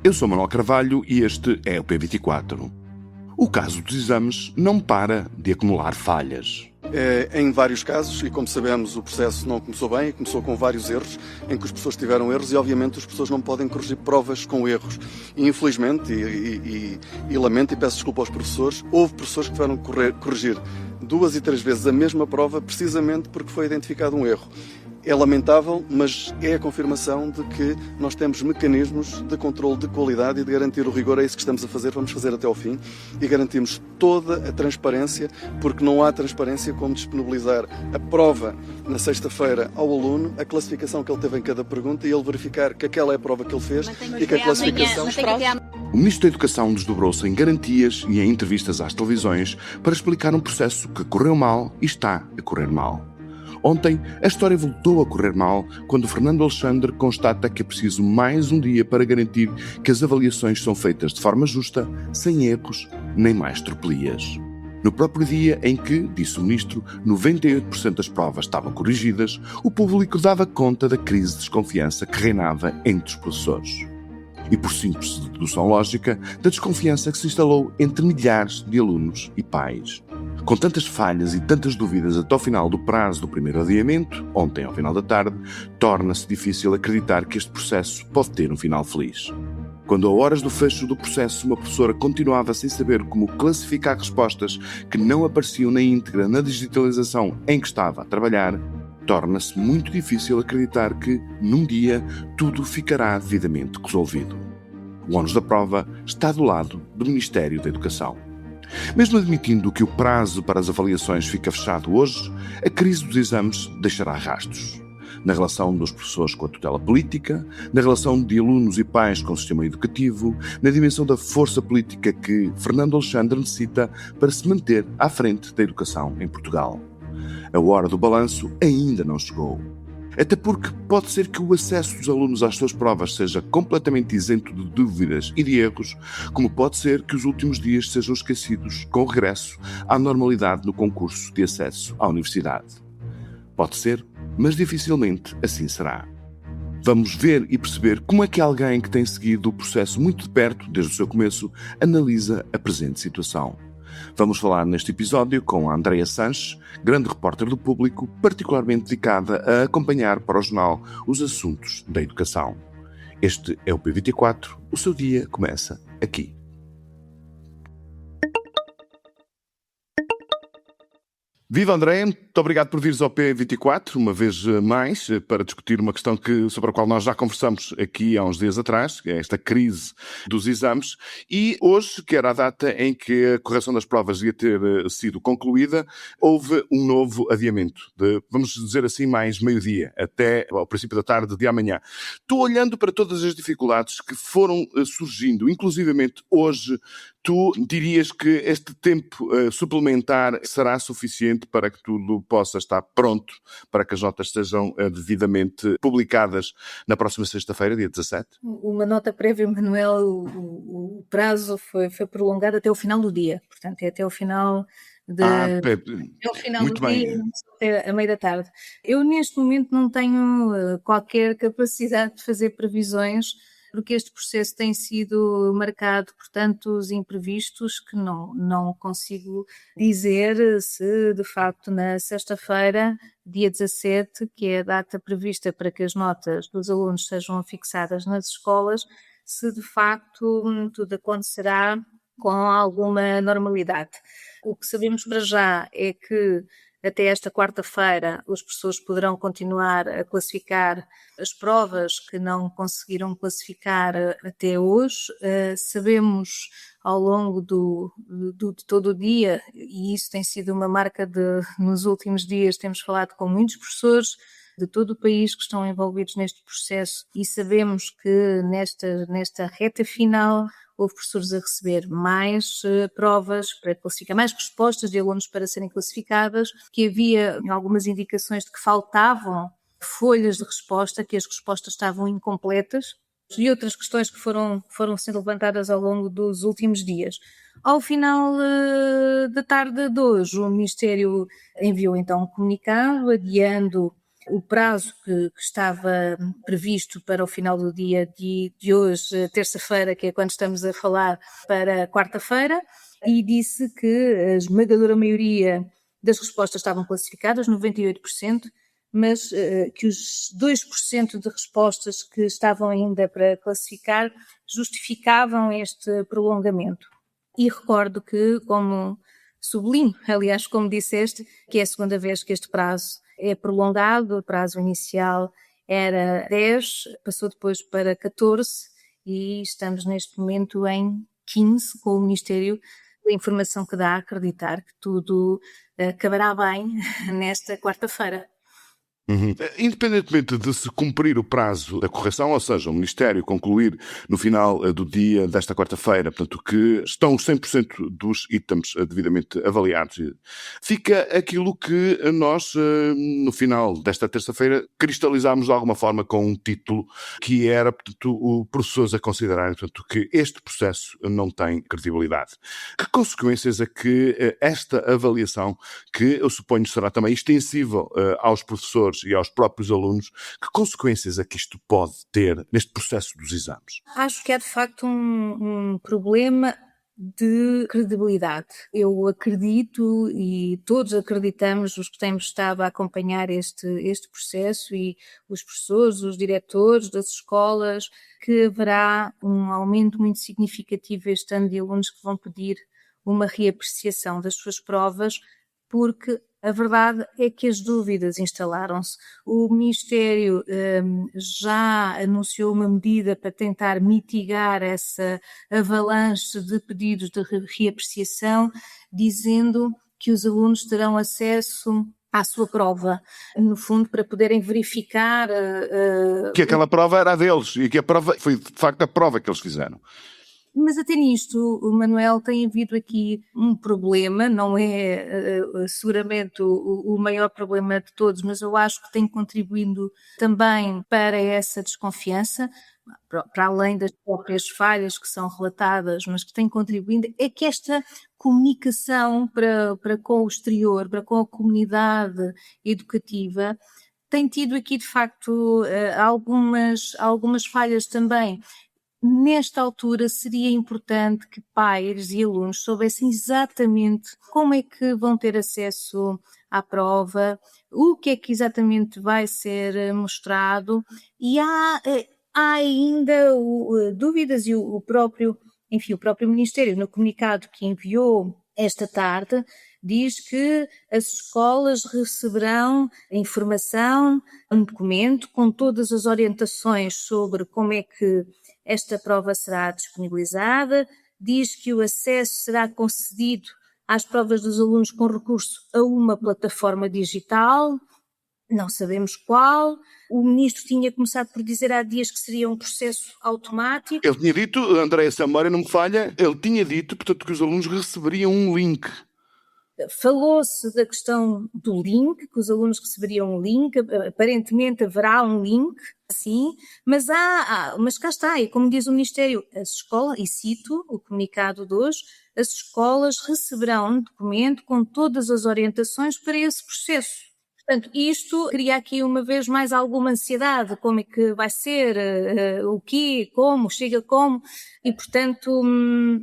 Eu sou Manuel Carvalho e este é o P24. O caso dos exames não para de acumular falhas. Em vários casos, e como sabemos o processo não começou bem, começou com vários erros, em que os professores tiveram erros e obviamente os professores não podem corrigir provas com erros. E infelizmente, e lamento e peço desculpa aos professores, houve professores que tiveram que corrigir 2 e 3 vezes a mesma prova precisamente porque foi identificado um erro. É lamentável, mas é a confirmação de que nós temos mecanismos de controle de qualidade e de garantir o rigor. É isso que estamos a fazer, vamos fazer até ao fim e garantimos toda a transparência, porque não há transparência como disponibilizar a prova na sexta-feira ao aluno, a classificação que ele teve em cada pergunta e ele verificar que aquela é a prova que ele fez e que a classificação... O Ministro da Educação desdobrou-se em garantias e em entrevistas às televisões para explicar um processo que correu mal e está a correr mal. Ontem, a história voltou a correr mal quando Fernando Alexandre constata que é preciso mais um dia para garantir que as avaliações são feitas de forma justa, sem erros nem mais tropelias. No próprio dia em que, disse o Ministro, 98% das provas estavam corrigidas, o público dava conta da crise de desconfiança que reinava entre os professores. E por simples dedução lógica, da desconfiança que se instalou entre milhares de alunos e pais. Com tantas falhas e tantas dúvidas até ao final do prazo do primeiro adiamento, ontem ao final da tarde, torna-se difícil acreditar que este processo pode ter um final feliz. Quando a horas do fecho do processo uma professora continuava sem saber como classificar respostas que não apareciam na íntegra na digitalização em que estava a trabalhar, torna-se muito difícil acreditar que, num dia, tudo ficará devidamente resolvido. O ónus da prova está do lado do Ministério da Educação. Mesmo admitindo que o prazo para as avaliações fica fechado hoje, a crise dos exames deixará rastros. Na relação dos professores com a tutela política, na relação de alunos e pais com o sistema educativo, na dimensão da força política que Fernando Alexandre necessita para se manter à frente da educação em Portugal. A hora do balanço ainda não chegou. Até porque pode ser que o acesso dos alunos às suas provas seja completamente isento de dúvidas e de erros, como pode ser que os últimos dias sejam esquecidos com o regresso à normalidade no concurso de acesso à universidade. Pode ser, mas dificilmente assim será. Vamos ver e perceber como é que alguém que tem seguido o processo muito de perto, desde o seu começo, analisa a presente situação. Vamos falar neste episódio com a Andreia Sanches, grande repórter do Público, particularmente dedicada a acompanhar para o jornal os assuntos da educação. Este é o P24, o seu dia começa aqui. Viva Andreia, muito obrigado por vires ao P24, uma vez mais, para discutir uma questão sobre a qual nós já conversamos aqui há uns dias atrás, que é esta crise dos exames, e hoje, que era a data em que a correção das provas ia ter sido concluída, houve um novo adiamento, de, vamos dizer assim, mais meio-dia, até ao princípio da tarde de amanhã. Estou olhando para todas as dificuldades que foram surgindo, inclusivamente hoje. Tu dirias que este tempo suplementar será suficiente para que tudo possa estar pronto para que as notas sejam devidamente publicadas na próxima sexta-feira, dia 17? Uma nota prévia, Manuel, o prazo foi prolongado até o final do dia, portanto é até o final até o final muito do bem. dia, até a meia da tarde. Eu neste momento não tenho qualquer capacidade de fazer previsões, porque este processo tem sido marcado por tantos imprevistos que não consigo dizer se de facto na sexta-feira, dia 17, que é a data prevista para que as notas dos alunos sejam fixadas nas escolas, se de facto tudo acontecerá com alguma normalidade. O que sabemos para já é que até esta quarta-feira os professores poderão continuar a classificar as provas que não conseguiram classificar até hoje. Sabemos ao longo de todo o dia, e isso tem sido uma marca nos últimos dias, temos falado com muitos professores de todo o país que estão envolvidos neste processo e sabemos que nesta reta final houve professores a receber mais provas para classificar, mais respostas de alunos para serem classificadas, que havia algumas indicações de que faltavam folhas de resposta, que as respostas estavam incompletas e outras questões que foram sendo levantadas ao longo dos últimos dias. Ao final da tarde de hoje, o Ministério enviou então um comunicado adiando o prazo que estava previsto para o final do dia de hoje, terça-feira, que é quando estamos a falar, para quarta-feira, e disse que a esmagadora maioria das respostas estavam classificadas, 98%, mas que os 2% de respostas que estavam ainda para classificar justificavam este prolongamento. E recordo que, como sublinho, aliás, como disseste, que é a segunda vez que este prazo é prolongado. O prazo inicial era 10, passou depois para 14 e estamos neste momento em 15, com o Ministério da Informação que dá a acreditar que tudo acabará bem nesta quarta-feira. Independentemente de se cumprir o prazo da correção, ou seja, o Ministério concluir no final do dia desta quarta-feira, portanto, que estão os 100% dos itens devidamente avaliados, fica aquilo que nós, no final desta terça-feira, cristalizámos de alguma forma com um título que era, portanto, o professores a considerarem, portanto, que este processo não tem credibilidade. Que consequências é que esta avaliação, que eu suponho será também extensível aos professores e aos próprios alunos, que consequências é que isto pode ter neste processo dos exames? Acho que há de facto um problema de credibilidade. Eu acredito, e todos acreditamos, os que temos estado a acompanhar este processo, e os professores, os diretores das escolas, que haverá um aumento muito significativo este ano de alunos que vão pedir uma reapreciação das suas provas, porque a verdade é que as dúvidas instalaram-se. O Ministério já anunciou uma medida para tentar mitigar essa avalanche de pedidos de reapreciação, dizendo que os alunos terão acesso à sua prova, no fundo, para poderem verificar... Que aquela prova era a deles e que a prova foi, de facto, a prova que eles fizeram. Mas até nisto, Manuel, tem havido aqui um problema, não é seguramente o maior problema de todos, mas eu acho que tem contribuído também para essa desconfiança, para além das próprias falhas que são relatadas, mas que tem contribuído, é que esta comunicação para com o exterior, para com a comunidade educativa, tem tido aqui de facto algumas falhas também. Nesta altura seria importante que pais e alunos soubessem exatamente como é que vão ter acesso à prova, o que é que exatamente vai ser mostrado, e há ainda dúvidas, e o próprio Ministério, no comunicado que enviou esta tarde, diz que as escolas receberão informação, um documento com todas as orientações sobre como é que esta prova será disponibilizada, diz que o acesso será concedido às provas dos alunos com recurso a uma plataforma digital, não sabemos qual. O Ministro tinha começado por dizer há dias que seria um processo automático. Ele tinha dito, Andréia, se a memória não me falha, ele tinha dito, portanto, que os alunos receberiam um link. Falou-se da questão do link, que os alunos receberiam um link, aparentemente haverá um link, sim, mas mas cá está, e como diz o Ministério, as escolas, e cito o comunicado de hoje, as escolas receberão um documento com todas as orientações para esse processo. Portanto, isto cria aqui uma vez mais alguma ansiedade, como é que vai ser, o quê, como, chega como, e portanto,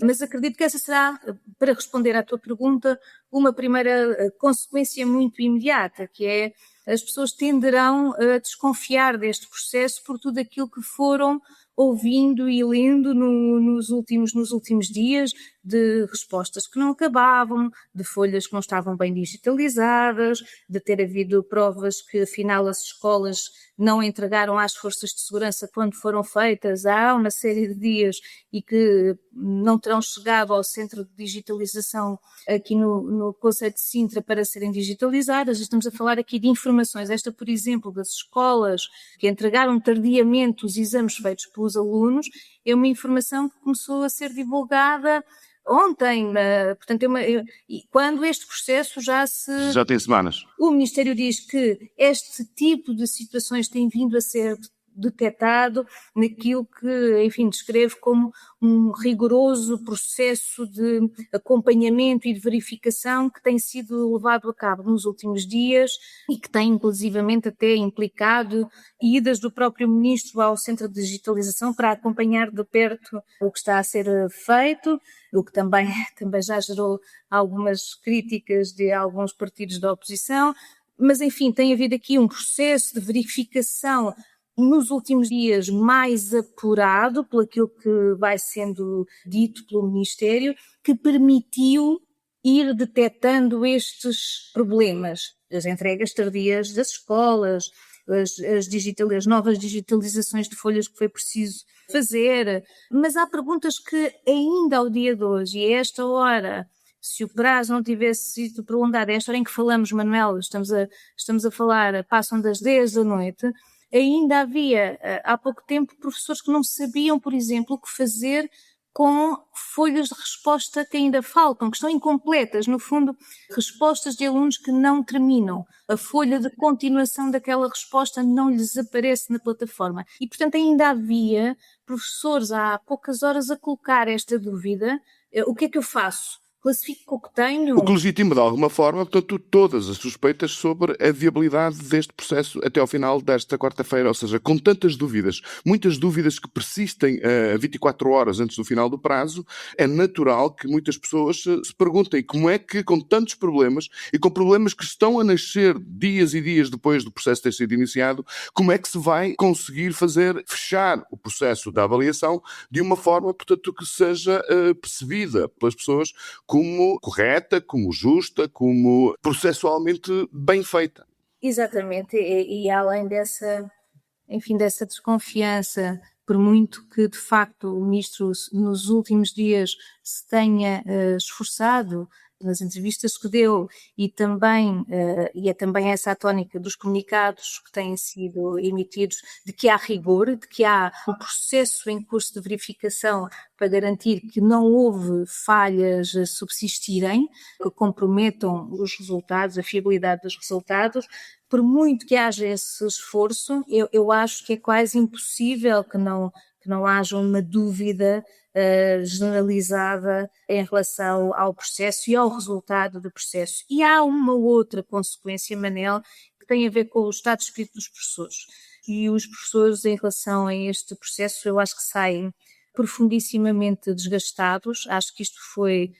mas acredito que essa será, para responder à tua pergunta, uma primeira consequência muito imediata, que é as pessoas tenderão a desconfiar deste processo por tudo aquilo que foram ouvindo e lendo nos últimos dias, de respostas que não acabavam, de folhas que não estavam bem digitalizadas, de ter havido provas que afinal as escolas não entregaram às forças de segurança quando foram feitas há uma série de dias e que não terão chegado ao centro de digitalização aqui no Concelho de Sintra para serem digitalizadas. Estamos a falar aqui de informações, esta por exemplo das escolas que entregaram tardiamente os exames feitos pelos alunos, é uma informação que começou a ser divulgada ontem, portanto, quando este processo já tem semanas. O Ministério diz que este tipo de situações tem vindo a ser detectado naquilo que, enfim, descreve como um rigoroso processo de acompanhamento e de verificação que tem sido levado a cabo nos últimos dias e que tem inclusivamente até implicado idas do próprio Ministro ao Centro de Digitalização para acompanhar de perto o que está a ser feito, o que também já gerou algumas críticas de alguns partidos da oposição. Mas, enfim, tem havido aqui um processo de verificação nos últimos dias mais apurado por aquilo que vai sendo dito pelo Ministério, que permitiu ir detectando estes problemas, as entregas tardias das escolas, as novas digitalizações de folhas que foi preciso fazer, mas há perguntas que ainda ao dia de hoje, e a esta hora, se o prazo não tivesse sido prolongado, é esta hora em que falamos, Manuel, estamos a falar, passam das 10 da noite, ainda havia, há pouco tempo, professores que não sabiam, por exemplo, o que fazer com folhas de resposta que ainda faltam, que estão incompletas, no fundo, respostas de alunos que não terminam. A folha de continuação daquela resposta não lhes aparece na plataforma. E, portanto, ainda havia professores há poucas horas a colocar esta dúvida: o que é que eu faço? Classifico o que tenho? O que legitima de alguma forma, portanto, todas as suspeitas sobre a viabilidade deste processo até ao final desta quarta-feira, ou seja, com tantas dúvidas, muitas dúvidas que persistem 24 horas antes do final do prazo, é natural que muitas pessoas se perguntem como é que, com tantos problemas e com problemas que estão a nascer dias e dias depois do processo ter sido iniciado, como é que se vai conseguir fechar o processo da avaliação de uma forma, portanto, que seja percebida pelas pessoas como correta, como justa, como processualmente bem feita. Exatamente, e além dessa desconfiança, por muito que de facto o Ministro nos últimos dias se tenha esforçado nas entrevistas que deu e é também essa a tónica dos comunicados que têm sido emitidos, de que há rigor, de que há um processo em curso de verificação para garantir que não houve falhas a subsistirem, que comprometam os resultados, a fiabilidade dos resultados. Por muito que haja esse esforço, eu acho que é quase impossível que não haja uma dúvida generalizada em relação ao processo e ao resultado do processo. E há uma outra consequência, Manel, que tem a ver com o estado de espírito dos professores. E os professores, em relação a este processo, eu acho que saem profundissimamente desgastados. Acho que isto foi...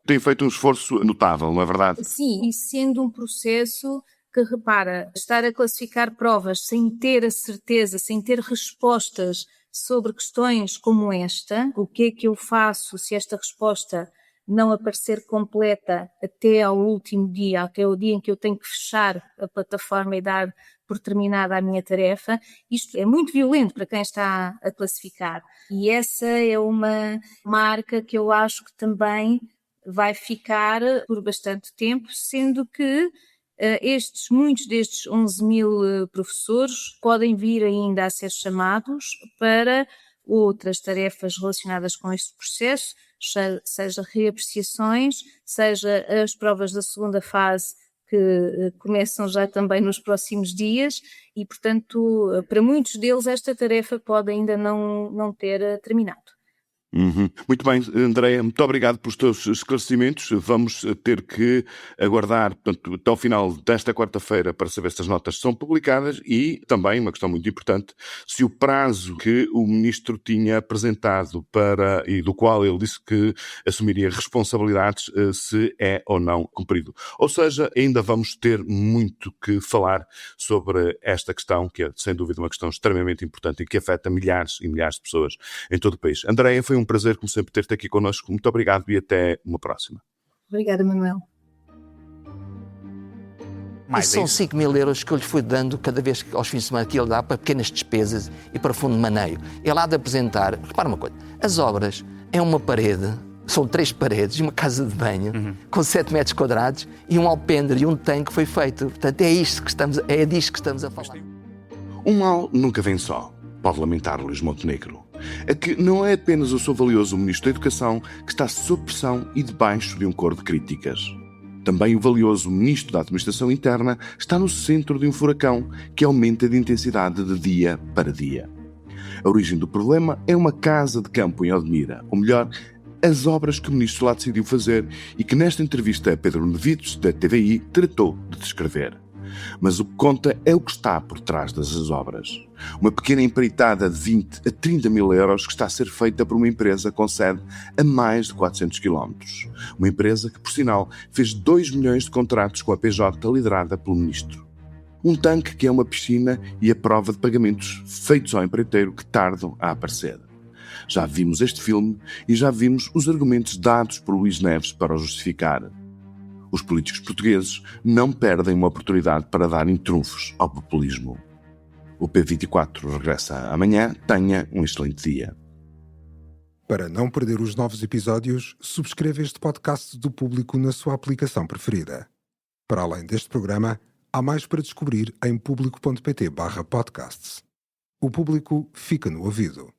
Tem feito um esforço notável, não é verdade? Sim, e sendo um processo que, repara, estar a classificar provas sem ter a certeza, sem ter respostas sobre questões como esta, o que é que eu faço se esta resposta não aparecer completa até ao último dia, até o dia em que eu tenho que fechar a plataforma e dar por terminada a minha tarefa, isto é muito violento para quem está a classificar. E essa é uma marca que eu acho que também vai ficar por bastante tempo, sendo que muitos destes 11.000 professores podem vir ainda a ser chamados para outras tarefas relacionadas com este processo, seja reapreciações, seja as provas da segunda fase que começam já também nos próximos dias e, portanto, para muitos deles esta tarefa pode ainda não ter terminado. Muito bem, Andréia, muito obrigado pelos teus esclarecimentos. Vamos ter que aguardar, portanto, até ao final desta quarta-feira para saber se as notas são publicadas e também, uma questão muito importante, se o prazo que o Ministro tinha apresentado e do qual ele disse que assumiria responsabilidades, se é ou não cumprido. Ou seja, ainda vamos ter muito que falar sobre esta questão, que é, sem dúvida, uma questão extremamente importante e que afeta milhares e milhares de pessoas em todo o país. Andréia, foi um prazer, como sempre, ter-te aqui connosco. Muito obrigado e até uma próxima. Obrigada, Manuel. São 5.000 euros que eu lhe fui dando cada vez aos fins de semana que ele dá para pequenas despesas e para fundo de maneio. Ele há de apresentar, repara uma coisa, as obras é uma parede, são 3 paredes, uma casa de banho com 7 metros quadrados e um alpendre e um tanque foi feito. Portanto, é disto que estamos a falar. Um mal nunca vem só, pode lamentar Luís Montenegro. É que não é apenas o seu valioso Ministro da Educação que está sob pressão e debaixo de um coro de críticas. Também o valioso Ministro da Administração Interna está no centro de um furacão que aumenta de intensidade de dia para dia. A origem do problema é uma casa de campo em Odmira, ou melhor, as obras que o Ministro lá decidiu fazer e que nesta entrevista a Pedro Nevides, da TVI, tratou de descrever. Mas o que conta é o que está por trás dessas obras. Uma pequena empreitada de 20 a 30 mil euros que está a ser feita por uma empresa com sede a mais de 400 quilómetros. Uma empresa que, por sinal, fez 2 milhões de contratos com a PJ liderada pelo Ministro. Um tanque que é uma piscina e a prova de pagamentos feitos ao empreiteiro que tardam a aparecer. Já vimos este filme e já vimos os argumentos dados por Luís Neves para o justificar. Os políticos portugueses não perdem uma oportunidade para darem trunfos ao populismo. O P24 regressa amanhã. Tenha um excelente dia. Para não perder os novos episódios, subscreva este podcast do Público na sua aplicação preferida. Para além deste programa, há mais para descobrir em público.pt/podcasts. O Público fica no ouvido.